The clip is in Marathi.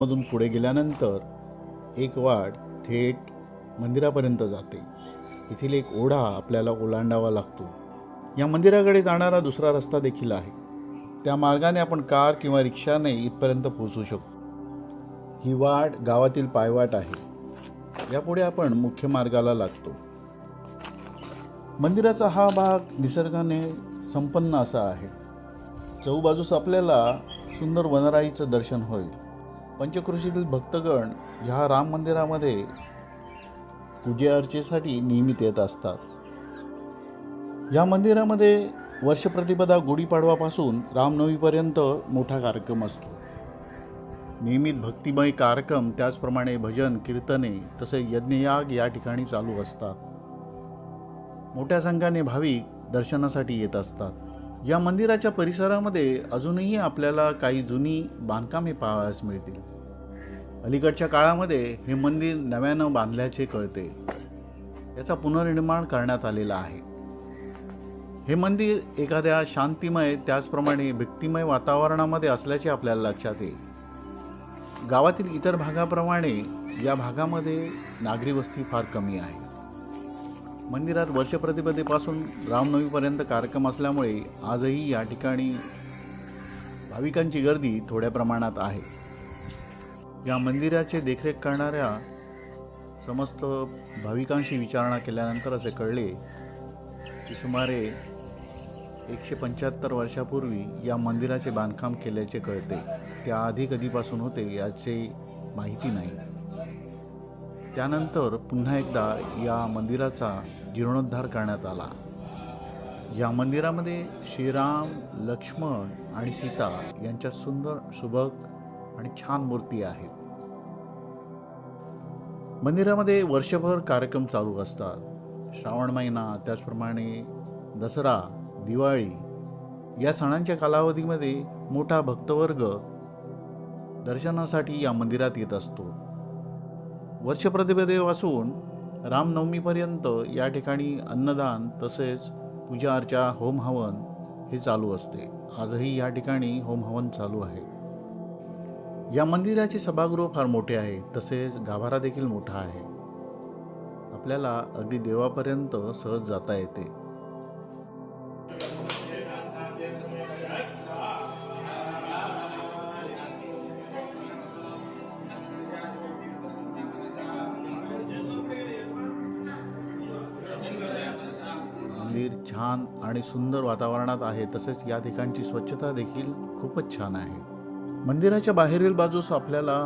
मधून पुढे गेल्यानंतर एक वाट थेट मंदिरापर्यंत जाते. येथील एक ओढा आपल्याला ओलांडावा लागतो. या मंदिराकडे जाणारा दुसरा रस्ता देखील आहे. त्या मार्गाने आपण कार किंवा रिक्षाने इथपर्यंत पोहोचू शकतो. ही वाट गावातील पायवाट आहे. यापुढे आपण मुख्य मार्गाला लागतो. मंदिराचा हा भाग निसर्गाने संपन्न असा आहे. चहूबाजूस आपल्याला सुंदर वनराईचं दर्शन होईल. पंचक्रोशीतील भक्तगण ह्या राम मंदिरामध्ये पूजे अर्चेसाठी नियमित येत असतात. या मंदिरामध्ये वर्षप्रतिपदा गुढीपाडवापासून रामनवमीपर्यंत मोठा कार्यक्रम असतो. नियमित भक्तिमय कार्यक्रम, त्याचप्रमाणे भजन, कीर्तने तसेच यज्ञयाग या ठिकाणी चालू असतात. मोठ्या संख्येने भाविक दर्शनासाठी येत असतात. या मंदिराच्या परिसरामध्ये अजूनही आपल्याला काही जुनी बांधकामे पाहावयास मिळतील. अलीकडच्या काळामध्ये हे मंदिर नव्यानं बांधल्याचे कळते. याचा पुनर्निर्माण करण्यात आलेला आहे. हे मंदिर एखाद्या शांतिमय त्याचप्रमाणे भक्तिमय वातावरणामध्ये असल्याचे आपल्याला लक्षात येईल. गावातील इतर भागाप्रमाणे या भागामध्ये नागरी वस्ती फार कमी आहे. मंदिरात वर्षप्रतिपदेपासून रामनवमीपर्यंत कार्यक्रम असल्यामुळे आजही या ठिकाणी भाविकांची गर्दी थोड्या प्रमाणात आहे. या मंदिराचे देखरेख करणाऱ्या समस्त भाविकांशी विचारणा केल्यानंतर असे कळले की सुमारे 175 वर्षापूर्वी या मंदिराचे बांधकाम केल्याचे कळते. त्याआधी कधीपासून होते याची माहिती नाही. त्यानंतर पुन्हा एकदा या मंदिराचा जीर्णोद्धार करण्यात आला. या मंदिरामध्ये श्रीराम, लक्ष्मण आणि सीता यांच्या सुंदर सुबक आणि छान मूर्ती आहेत. मंदिरामध्ये वर्षभर कार्यक्रम चालू असतात. श्रावण महिना, त्याचप्रमाणे दसरा, दिवाळी या सणांच्या कालावधीमध्ये मोठा भक्तवर्ग दर्शनासाठी या मंदिरात येत असतो. वर्षप्रतिपदेपासून रामनवमीपर्यंत या ठिकाणी अन्नदान तसेच पूजा अर्चा, होम हवन हे चालू असते. आजही या ठिकाणी होम हवन चालू आहे. या मंदिराचे सभागृह फार मोठे आहे. तसेच गाभारा देखील मोठा आहे. आपल्याला अगदी देवापर्यंत सहज जाता येते. मंदिर छान आणि सुंदर वातावरणात आहे. तसेच या ठिकाणची स्वच्छता देखील खूपच छान आहे. मंदिराच्या बाहेरील बाजूस आपल्याला